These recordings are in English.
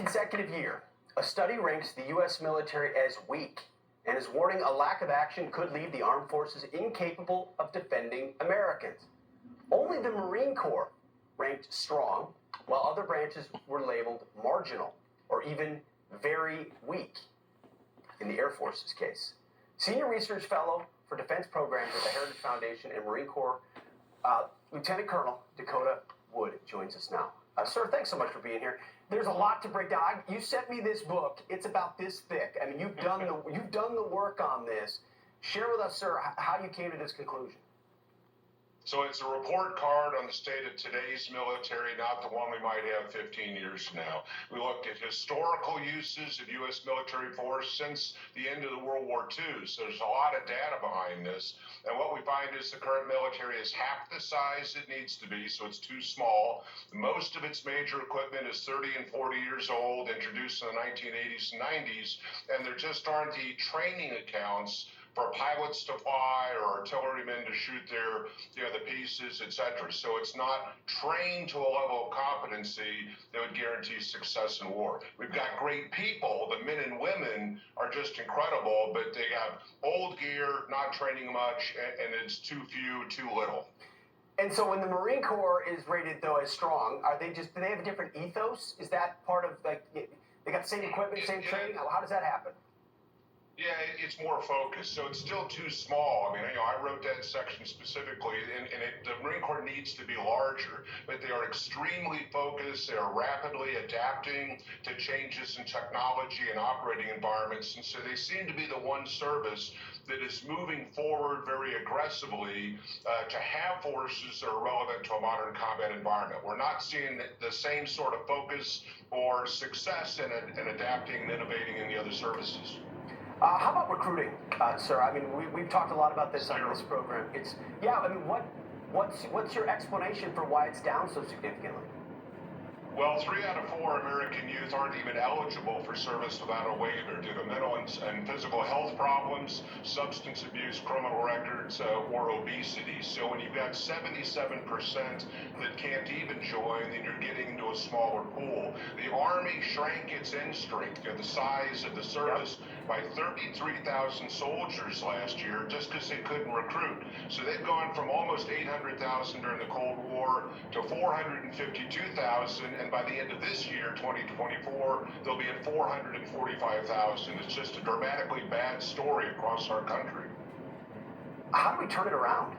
consecutive year, a study ranks the U.S. military as weak and is warning a lack of action could leave the armed forces incapable of defending Americans. Only the Marine Corps ranked strong, while other branches were labeled marginal or even very weak in the Air Force's case. Senior Research Fellow for Defense Programs at the Heritage Foundation and Marine Corps, Lieutenant Colonel Dakota Wood joins us now. Sir, thanks so much for being here. There's a lot to break down. You sent me this book. It's about this thick. I mean, you've done the work on this. Share with us, sir, how you came to this conclusion. So it's a report card on the state of today's military, not the one we might have 15 years from now. We looked at historical uses of U.S. military force since the end of the World War II. So there's a lot of data behind this. And what we find is the current military is half the size it needs to be, so it's too small. Most of its major equipment is 30 and 40 years old, introduced in the 1980s and 90s, and there just aren't the training accounts for pilots to fly or artillerymen to shoot their, the pieces, etc. So it's not trained to a level of competency that would guarantee success in war. We've got great people. The men and women are just incredible, but they have old gear, not training much, and it's too few, too little. And so when the Marine Corps is rated, though, as strong, do they have a different ethos? Is that part of, like, they got the same equipment, same training? How does that happen? Yeah, it's more focused, so it's still too small. I mean, I wrote that section specifically, and the Marine Corps needs to be larger, but they are extremely focused. They are rapidly adapting to changes in technology and operating environments, and so they seem to be the one service that is moving forward very aggressively to have forces that are relevant to a modern combat environment. We're not seeing the same sort of focus or success in adapting and innovating in the other services. How about recruiting, sir? I mean, we've talked a lot about this on this program. I mean, what's your explanation for why it's down so significantly? Well, 3 out of 4 American youth aren't even eligible for service without a waiver due to mental and physical health problems, substance abuse, criminal records, or obesity. So when you've got 77% that can't even join, then you're getting into a smaller pool. The Army shrank its end strength, the size of the service, by 33,000 soldiers last year just because they couldn't recruit. So they've gone from almost 800,000 during the Cold War to 452,000. And by the end of this year, 2024, they'll be at 445,000. It's just a dramatically bad story across our country. How do we turn it around?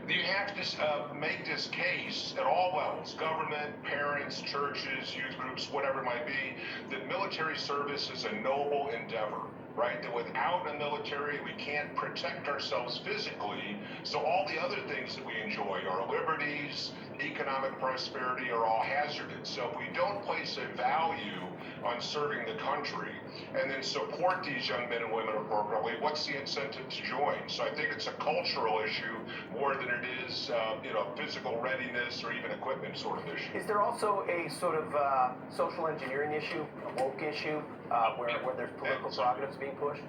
You have to make this case at all levels, government, parents, churches, youth groups, whatever it might be, that military service is a noble endeavor, right? That without a military, we can't protect ourselves physically, so all the other things that we enjoy, our liberties, economic prosperity, are all hazarded. So if we don't place a value on serving the country and then support these young men and women appropriately, what's the incentive to join? So I think it's a cultural issue more than it is, physical readiness or even equipment sort of issue. Is there also a sort of social engineering issue, a woke issue, where there's political prerogatives being pushed?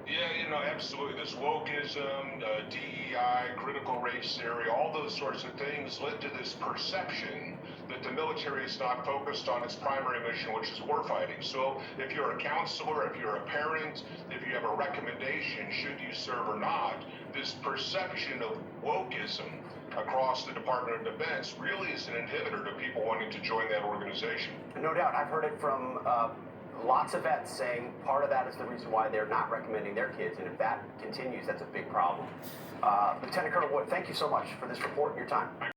Yeah, absolutely. This wokeism, DEI, critical race theory, all those sorts of things led to this perception that the military is not focused on its primary mission, which is warfighting. So if you're a counselor, if you're a parent, if you have a recommendation, should you serve or not, this perception of wokeism across the Department of Defense really is an inhibitor to people wanting to join that organization. No doubt. I've heard it from lots of vets saying part of that is the reason why they're not recommending their kids, and if that continues, that's a big problem. Lieutenant Colonel Wood, thank you so much for this report and your time.